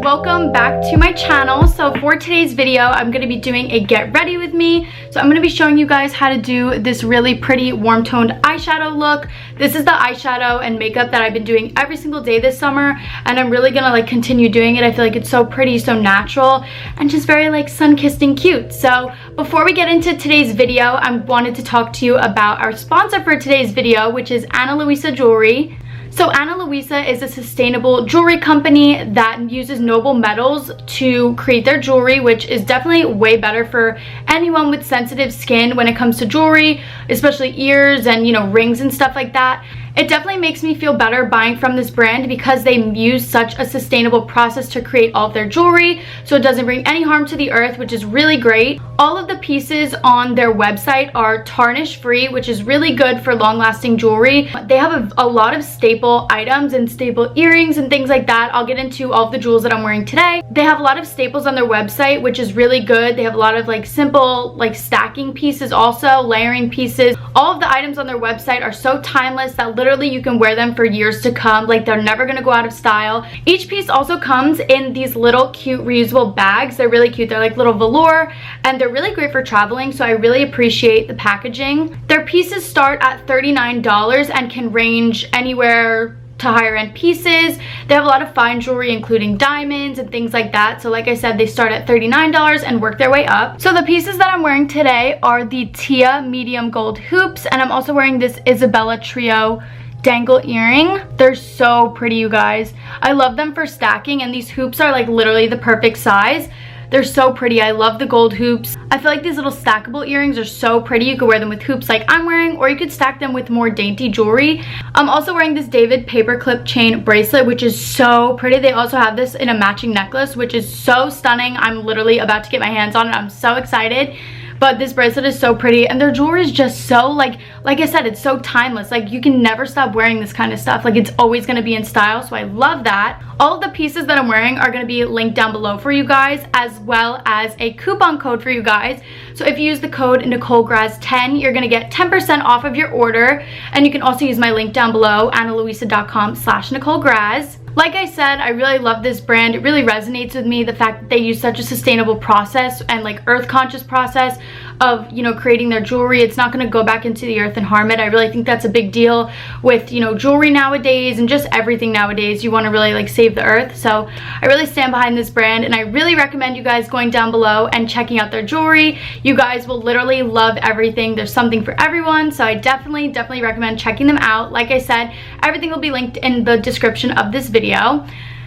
Welcome back to my channel. So for today's video, I'm going to be doing a get ready with me. So I'm going to be showing you guys how to do this really pretty warm toned eyeshadow look. This is the eyeshadow and makeup that I've been doing every single day this summer, and I'm really gonna like continue doing it. I feel like it's so pretty, so natural, and just very like sun-kissed and cute. So before we get into today's video, I wanted to talk to you about our sponsor for today's video, which is Luisa Jewelry. So Luisa is a sustainable jewelry company that uses noble metals to create their jewelry, which is definitely way better for anyone with sensitive skin when it comes to jewelry, especially ears and, you know, rings and stuff like that. It definitely makes me feel better buying from this brand because they use such a sustainable process to create all of their jewelry, so it doesn't bring any harm to the earth, which is really great. All of the pieces on their website are tarnish free, which is really good for long-lasting jewelry. They have a lot of staple items and staple earrings and things like that. I'll get into all of the jewels that I'm wearing today. They have a lot of staples on their website, which is really good. They have a lot of like simple like stacking pieces, also layering pieces. All of the items on their website are so timeless that literally you can wear them for years to come. Like, they're never gonna go out of style. Each piece also comes in these little cute reusable bags. They're really cute. They're like little velour, and they're really great for traveling, so I really appreciate the packaging. Their pieces start at $39 and can range anywhere to higher end pieces. They have a lot of fine jewelry, including diamonds and things like that. So like I said, they start at $39 and work their way up. So the pieces that I'm wearing today are the Tia medium gold hoops, and I'm also wearing this Isabella Trio dangle earring. They're so pretty, you guys. I love them for stacking, and these hoops are like literally the perfect size. They're so pretty. I love the gold hoops. I feel like these little stackable earrings are so pretty. You could wear them with hoops like I'm wearing, or you could stack them with more dainty jewelry. I'm also wearing this David paperclip chain bracelet, which is so pretty. They also have this in a matching necklace, which is so stunning. I'm literally about to get my hands on it. I'm so excited. But this bracelet is so pretty, and their jewelry is just so like I said, it's so timeless. Like, you can never stop wearing this kind of stuff. Like, it's always going to be in style, so I love that. All of the pieces that I'm wearing are going to be linked down below for you guys, as well as a coupon code for you guys. So if you use the code NicoleGraz10, you're going to get 10% off of your order, and you can also use my link down below, analuisa.com/NicoleGraz. Like I said, I really love this brand. It really resonates with me, the fact that they use such a sustainable process and like earth conscious process of, you know, creating their jewelry. It's not going to go back into the earth and harm it. I really think that's a big deal with, you know, jewelry nowadays and just everything nowadays. You want to really like save the earth. So I really stand behind this brand, and I really recommend you guys going down below and checking out their jewelry. You guys will literally love everything. There's something for everyone, so I definitely recommend checking them out. Like I said, everything will be linked in the description of this video.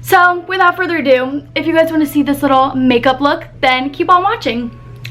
So without further ado, if you guys want to see this little makeup look, then keep on watching.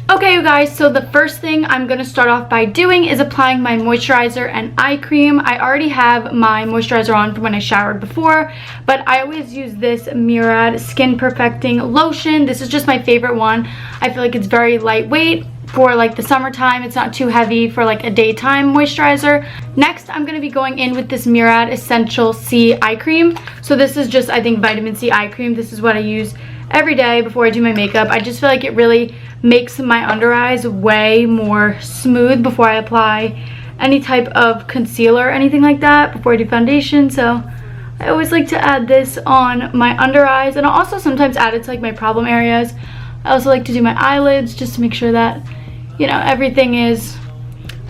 Okay, you guys, so the first thing I'm going to start off by doing is applying my moisturizer and eye cream. I already have my moisturizer on from when I showered before, but I always use this Murad Skin Perfecting Lotion. This is just my favorite one. I feel like it's very lightweight for like the summertime. It's not too heavy for like a daytime moisturizer. Next, I'm going to be going in with this Murad Essential C eye cream. So this is just, I think, vitamin C eye cream. This is what I use every day before I do my makeup. I just feel like it really makes my under eyes way more smooth before I apply any type of concealer or anything like that, before I do foundation. So I always like to add this on my under eyes, and I'll also sometimes add it to like my problem areas. I also like to do my eyelids just to make sure that, you know, everything is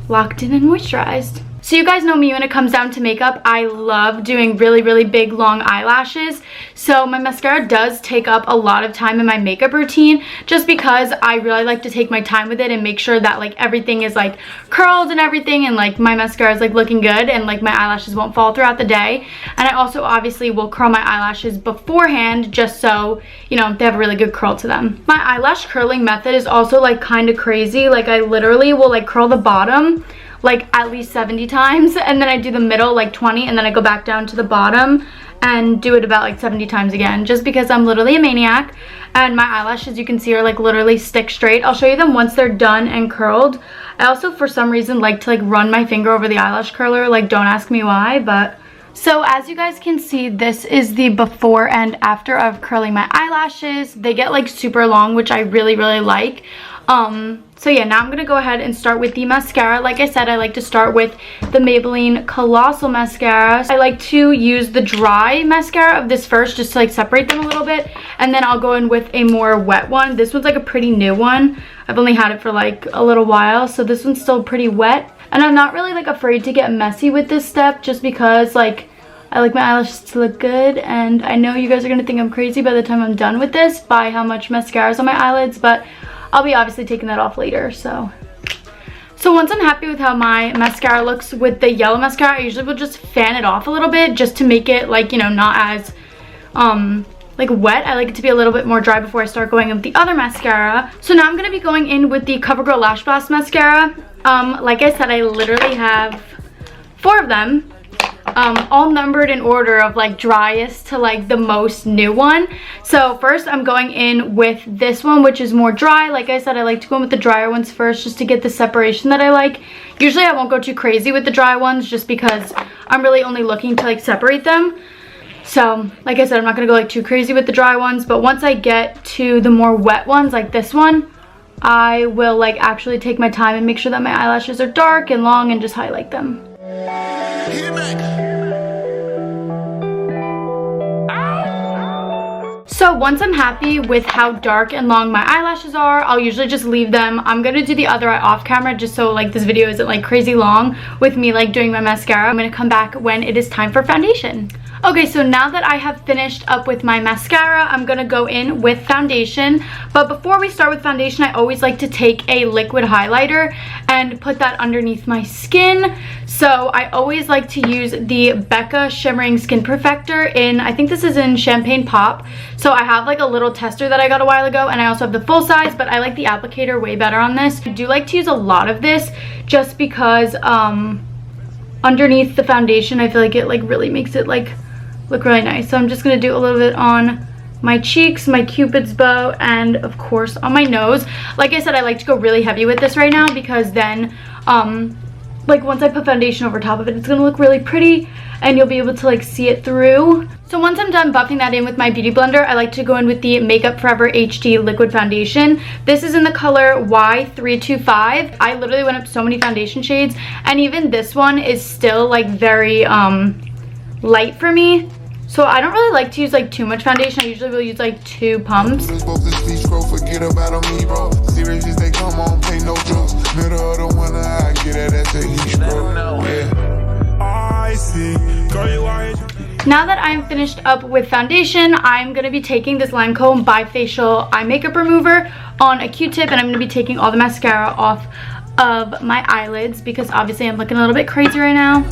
locked in and moisturized. So you guys know me when it comes down to makeup. I love doing really big long eyelashes. So my mascara does take up a lot of time in my makeup routine, just because I really like to take my time with it and make sure that like everything is like curled and everything, and like my mascara is like looking good, and like my eyelashes won't fall throughout the day. And I also obviously will curl my eyelashes beforehand, just so, you know, they have a really good curl to them. My eyelash curling method is also like kind of crazy. Like, I literally will like curl the bottom like at least 70 times, and then I do the middle like 20, and then I go back down to the bottom and do it about like 70 times again, just because I'm literally a maniac. And my eyelashes, you can see, are like literally stick straight. I'll show you them once they're done and curled. I also, for some reason, like to like run my finger over the eyelash curler. Like, don't ask me why, but So as you guys can see, this is the before and after of curling my eyelashes. They get like super long, which I really like. So yeah, now I'm gonna go ahead and start with the mascara. Like I said, I like to start with the Maybelline Colossal Mascara. I like to use the dry mascara of this first, just to like separate them a little bit, and then I'll go in with a more wet one. This one's like a pretty new one. I've only had it for like a little while, so this one's still pretty wet. And I'm not really like afraid to get messy with this step, just because like I like my eyelashes to look good, and I know you guys are gonna think I'm crazy by the time I'm done with this by how much mascara is on my eyelids, but I'll be obviously taking that off later. So once I'm happy with how my mascara looks with the yellow mascara, I usually will just fan it off a little bit just to make it like, you know, not as like wet. I like it to be a little bit more dry before I start going in with the other mascara. So now I'm gonna be going in with the CoverGirl Lash Blast mascara. Like I said, I literally have 4 of them, all numbered in order of like driest to like the most new one. So first I'm going in with this one, which is more dry. Like I said, I like to go in with the drier ones first just to get the separation that I like. Usually I won't go too crazy with the dry ones just because I'm really only looking to like separate them. So like I said, I'm not gonna go like too crazy with the dry ones, but once I get to the more wet ones like this one, I will like actually take my time and make sure that my eyelashes are dark and long and just highlight them. So once I'm happy with how dark and long my eyelashes are, I'll usually just leave them. I'm gonna do the other eye off camera just so like this video isn't like crazy long with me like doing my mascara. I'm gonna come back when it is time for foundation. Okay, so now that I have finished up with my mascara, I'm gonna go in with foundation. But before we start with foundation, I always like to take a liquid highlighter and put that underneath my skin. So I always like to use the Becca Shimmering Skin Perfector in, I think this is in Champagne Pop. So I have like a little tester that I got a while ago, and I also have the full size, but I like the applicator way better on this. I do like to use a lot of this just because underneath the foundation, I feel like it like really makes it like look really nice. So I'm just gonna do a little bit on my cheeks, my cupid's bow, and of course on my nose. Like I said, I like to go really heavy with this right now because then like once I put foundation over top of it, it's gonna look really pretty and you'll be able to like see it through. So once I'm done buffing that in with my beauty blender, I like to go in with the Makeup Forever HD liquid foundation. This is in the color Y325. I literally went up so many foundation shades, and even this one is still like very light for me. So I don't really like to use like too much foundation. I usually will use like 2 pumps. Now that I'm finished up with foundation, I'm going to be taking this Lancome Bifacial Eye Makeup Remover on a Q-tip, and I'm going to be taking all the mascara off of my eyelids because obviously I'm looking a little bit crazy right now.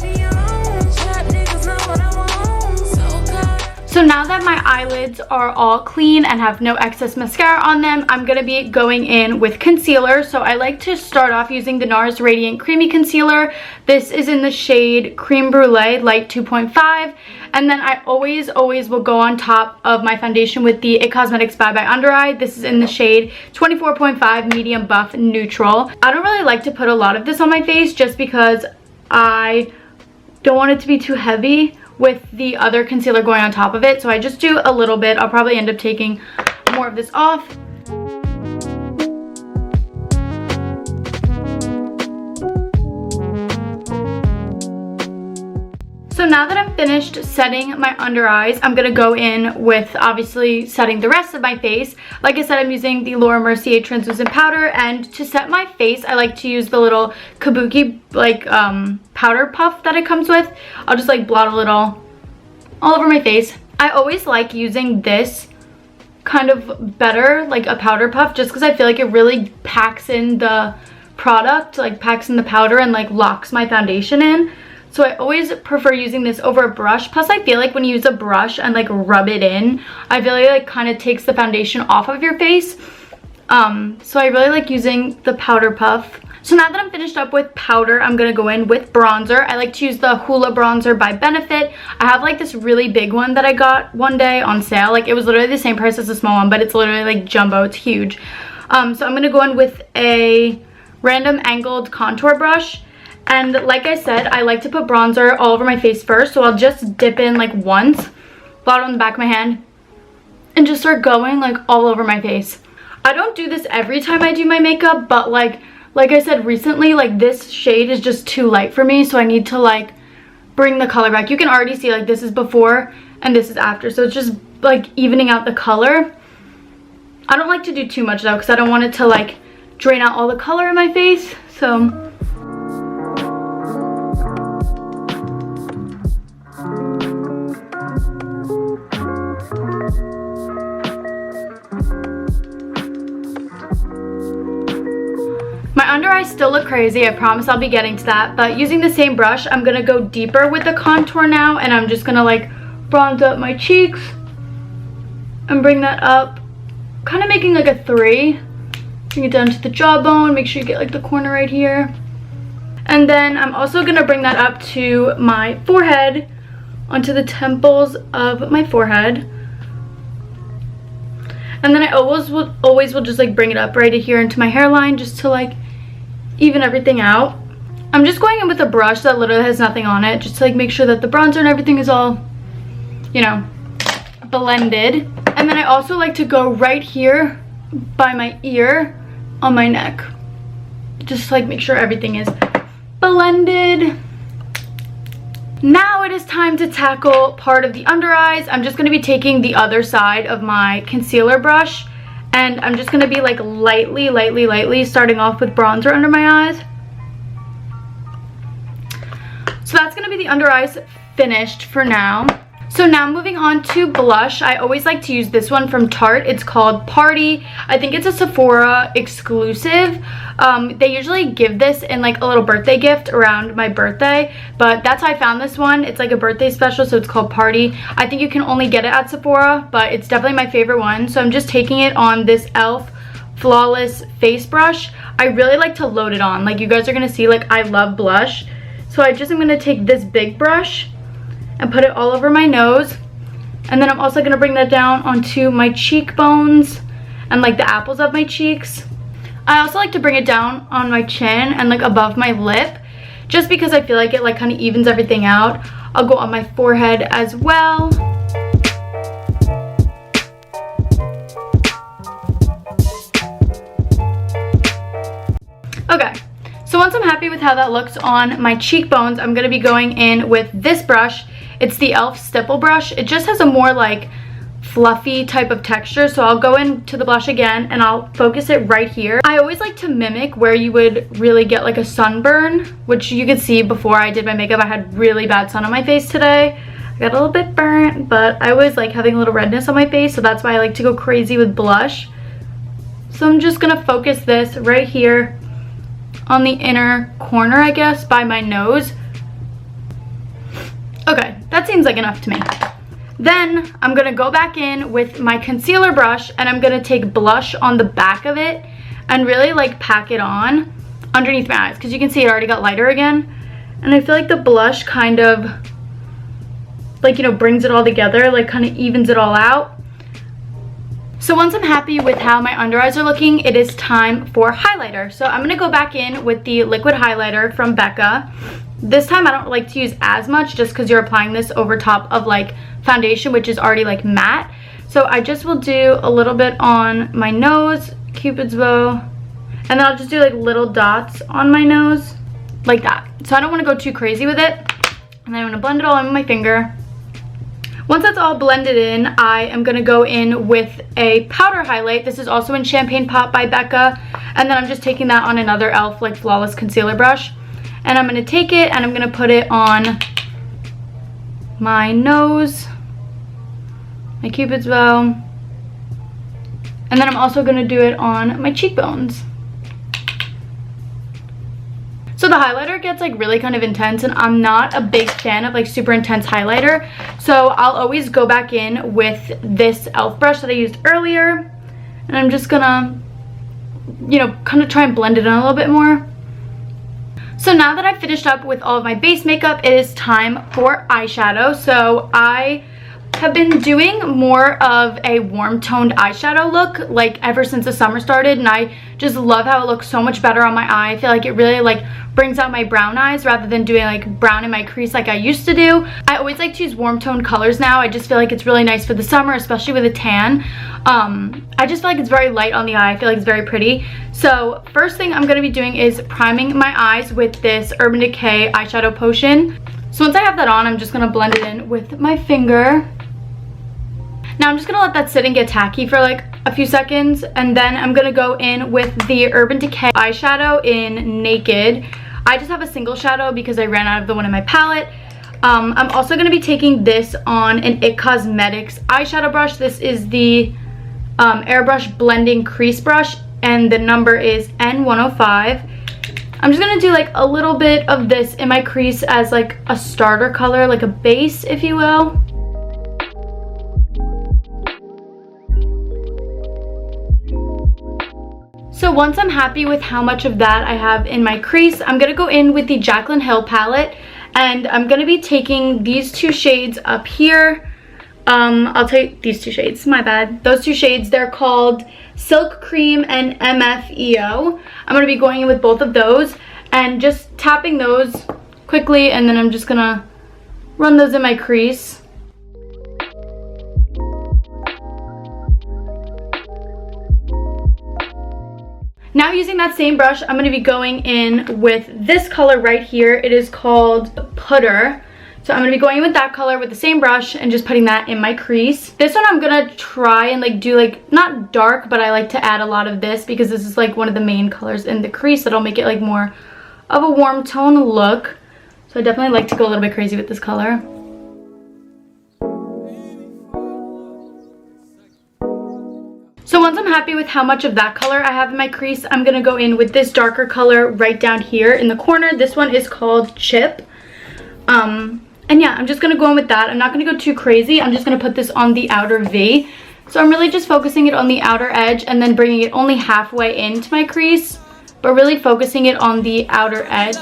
So now that my eyelids are all clean and have no excess mascara on them, I'm going to be going in with concealer. So I like to start off using the NARS Radiant Creamy Concealer. This is in the shade Cream Brulee Light 2.5. And then I always will go on top of my foundation with the IT Cosmetics Bye Bye Under Eye. This is in the shade 24.5 Medium Buff Neutral. I don't really like to put a lot of this on my face just because I don't want it to be too heavy with the other concealer going on top of it. So I just do a little bit. I'll probably end up taking more of this off. So now that I'm finished setting my under eyes, I'm going to go in with obviously setting the rest of my face. Like I said, I'm using the Laura Mercier translucent powder, and to set my face, I like to use the little Kabuki like powder puff that it comes with. I'll just like blot a little all over my face. I always like using this kind of better, like a powder puff, just because I feel like it really packs in the product, like packs in the powder and like locks my foundation in. So I always prefer using this over a brush. Plus I feel like when you use a brush and like rub it in, I feel like it kind of takes the foundation off of your face. So I really like using the powder puff. So now that I'm finished up with powder, I'm going to go in with bronzer. I like to use the Hoola bronzer by Benefit. I have like this really big one that I got one day on sale. Like it was literally the same price as the small one, but it's literally like jumbo. It's huge. So I'm going to go in with a random angled contour brush. And like I said, I like to put bronzer all over my face first. So I'll just dip in like once, blot on the back of my hand, and just start going like all over my face. I don't do this every time I do my makeup, but like I said recently, like this shade is just too light for me. So I need to like bring the color back. You can already see like this is before and this is after. So it's just like evening out the color. I don't like to do too much though, because I don't want it to like drain out all the color in my face. So my under eyes still look crazy. I promise I'll be getting to that. But using the same brush, I'm going to go deeper with the contour now. And I'm just going to like bronze up my cheeks and bring that up. Kind of making like a 3. Bring it down to the jawbone. Make sure you get like the corner right here. And then I'm also going to bring that up to my forehead, onto the temples of my forehead. And then I always will just like bring it up right here into my hairline, just to like even everything out. I'm just going in with a brush that literally has nothing on it, just to like make sure that the bronzer and everything is all, you know, blended. And then I also like to go right here by my ear on my neck, just to like make sure everything is blended. Now it is time to tackle part of the under eyes. I'm just going to be taking the other side of my concealer brush, and I'm just going to be like lightly starting off with bronzer under my eyes. So that's going to be the under eyes finished for now. So now moving on to blush. I always like to use this one from Tarte. It's called Party. I think it's a Sephora exclusive. They usually give this in like a little birthday gift around my birthday, but that's how I found this one. It's like a birthday special, so it's called Party. I think you can only get it at Sephora, but it's definitely my favorite one. So I'm just taking it on this e.l.f. Flawless face brush. I really like to load it on. Like you guys are gonna see, like I love blush. So I just am gonna take this big brush and put it all over my nose. And then I'm also gonna bring that down onto my cheekbones and like the apples of my cheeks. I also like to bring it down on my chin and like above my lip, just because I feel like it like kind of evens everything out. I'll go on my forehead as well. Okay, so once I'm happy with how that looks on my cheekbones, I'm gonna be going in with this brush. It's the e.l.f. stipple brush. It just has a more like fluffy type of texture, so I'll go into the blush again and I'll focus it right here. I always like to mimic where you would really get like a sunburn, which you could see before I did my makeup. I had really bad sun on my face today. I got a little bit burnt, but I always like having a little redness on my face, so that's why I like to go crazy with blush. So I'm just gonna focus this right here on the inner corner, I guess, by my nose. Okay, that seems like enough to me. Then I'm gonna go back in with my concealer brush and I'm gonna take blush on the back of it and really like pack it on underneath my eyes, because you can see it already got lighter again. And I feel like the blush kind of like, you know, brings it all together, like kind of evens it all out. So once I'm happy with how my under eyes are looking, it is time for highlighter. So I'm gonna go back in with the liquid highlighter from Becca. This time I don't like to use as much, just because you're applying this over top of like foundation, which is already like matte. So I just will do a little bit on my nose, Cupid's bow, and then I'll just do like little dots on my nose like that. So I don't want to go too crazy with it. And then I'm gonna blend it all in with my finger. Once that's all blended in, I am going to go in with a powder highlight. This is also in Champagne Pop by Becca. And then I'm just taking that on another e.l.f. like Flawless concealer brush. And I'm going to take it and I'm going to put it on my nose, my Cupid's bow. And then I'm also going to do it on my cheekbones. So the highlighter gets like really kind of intense, and I'm not a big fan of like super intense highlighter. So I'll always go back in with this e.l.f. brush that I used earlier. And I'm just gonna, you know, kind of try and blend it in a little bit more. So now that I've finished up with all of my base makeup, it is time for eyeshadow. So I have been doing more of a warm toned eyeshadow look like ever since the summer started, and I just love how it looks so much better on my eye. I feel like it really like brings out my brown eyes rather than doing like brown in my crease like I used to do. I always like to use warm toned colors now. I just feel like it's really nice for the summer, especially with a tan. I just feel like it's very light on the eye. I feel like it's very pretty. So first thing I'm going to be doing is priming my eyes with this Urban Decay eyeshadow potion. So once I have that on, I'm just going to blend it in with my finger. Now I'm just going to let that sit and get tacky for like a few seconds, and then I'm going to go in with the Urban Decay eyeshadow in Naked. I just have a single shadow because I ran out of the one in my palette. I'm also going to be taking this on an IT Cosmetics eyeshadow brush. This is the Airbrush Blending Crease Brush, and the number is N105. I'm just going to do like a little bit of this in my crease as like a starter color, like a base, if you will. So once I'm happy with how much of that I have in my crease, I'm going to go in with the Jaclyn Hill palette, and I'm going to be taking these two shades up here. I'll take these two shades, my bad. Those two shades, they're called Silk Cream and MFEO. I'm going to be going in with both of those and just tapping those quickly, and then I'm just going to run those in my crease. Now using that same brush, I'm going to be going in with this color right here. It is called Putter. So I'm going to be going in with that color with the same brush and just putting that in my crease. This one I'm going to try and like do like, not dark, but I like to add a lot of this because this is like one of the main colors in the crease that'll make it like more of a warm tone look. So I definitely like to go a little bit crazy with this color. So once I'm happy with how much of that color I have in my crease, I'm going to go in with this darker color right down here in the corner. This one is called Chip. And yeah, I'm just going to go in with that. I'm not going to go too crazy. I'm just going to put this on the outer V. So I'm really just focusing it on the outer edge and then bringing it only halfway into my crease, but really focusing it on the outer edge.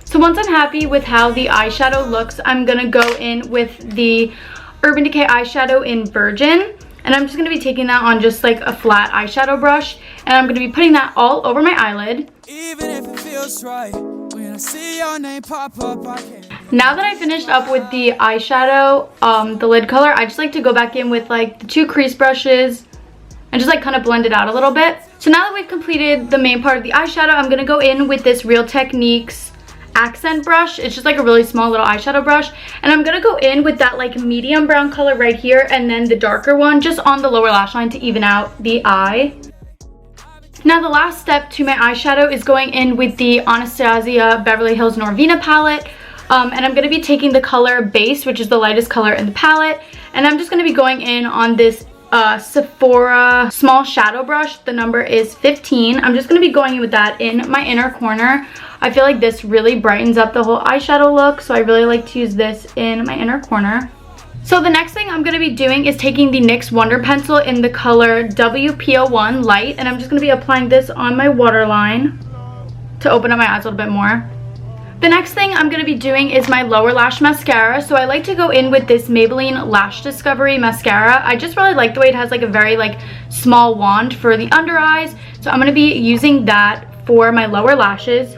So once I'm happy with how the eyeshadow looks, I'm going to go in with the Urban Decay eyeshadow in Virgin. And I'm just going to be taking that on just like a flat eyeshadow brush. And I'm going to be putting that all over my eyelid. Even if it feels right, when I see your name pop up, now that I finished up with the eyeshadow, the lid color, I just like to go back in with like the two crease brushes and just like kind of blend it out a little bit. So now that we've completed the main part of the eyeshadow, I'm going to go in with this Real Techniques accent brush. It's just like a really small little eyeshadow brush, and I'm gonna go in with that like medium brown color right here and then the darker one just on the lower lash line to even out the eye. Now the last step to my eyeshadow is going in with the Anastasia Beverly Hills Norvina palette, and I'm gonna be taking the color Base, which is the lightest color in the palette, and I'm just gonna be going in on this Sephora small shadow brush. The number is 15. I'm just going to be going in with that in my inner corner. I feel like this really brightens up the whole eyeshadow look, so I really like to use this in my inner corner. So the next thing I'm going to be doing is taking the NYX Wonder Pencil in the color WP01 Light, and I'm just going to be applying this on my waterline to open up my eyes a little bit more. The next thing I'm going to be doing is my lower lash mascara. So I like to go in with this Maybelline Lash Discovery mascara. I just really like the way it has like a very like small wand for the under eyes. So I'm going to be using that for my lower lashes.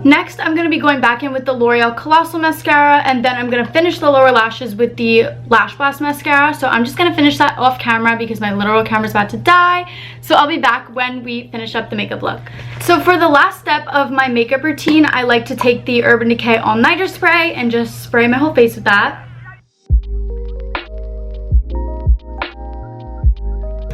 Next, I'm going to be going back in with the L'Oreal Colossal Mascara, and then I'm going to finish the lower lashes with the Lash Blast Mascara. So I'm just going to finish that off camera because my literal camera is about to die. So I'll be back when we finish up the makeup look. So for the last step of my makeup routine, I like to take the Urban Decay All Nighter Spray and just spray my whole face with that.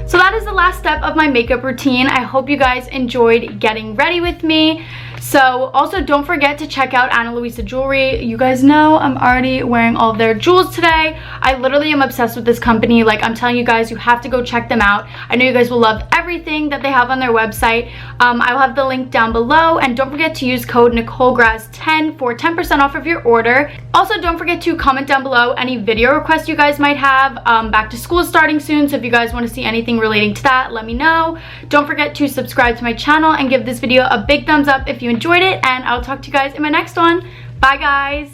So that is the last step of my makeup routine. I hope you guys enjoyed getting ready with me. So also don't forget to check out Luisa Jewelry. You guys know I'm already wearing all of their jewels today. I literally am obsessed with this company. Like, I'm telling you guys, you have to go check them out. I know you guys will love everything that they have on their website. I will have the link down below, and don't forget to use code NicoleGraz10 for 10% off of your order. Also, don't forget to comment down below any video requests you guys might have. Back to school is starting soon, so if you guys want to see anything relating to that, let me know. Don't forget to subscribe to my channel and give this video a big thumbs up if you enjoyed it, and I'll talk to you guys in my next one. Bye guys.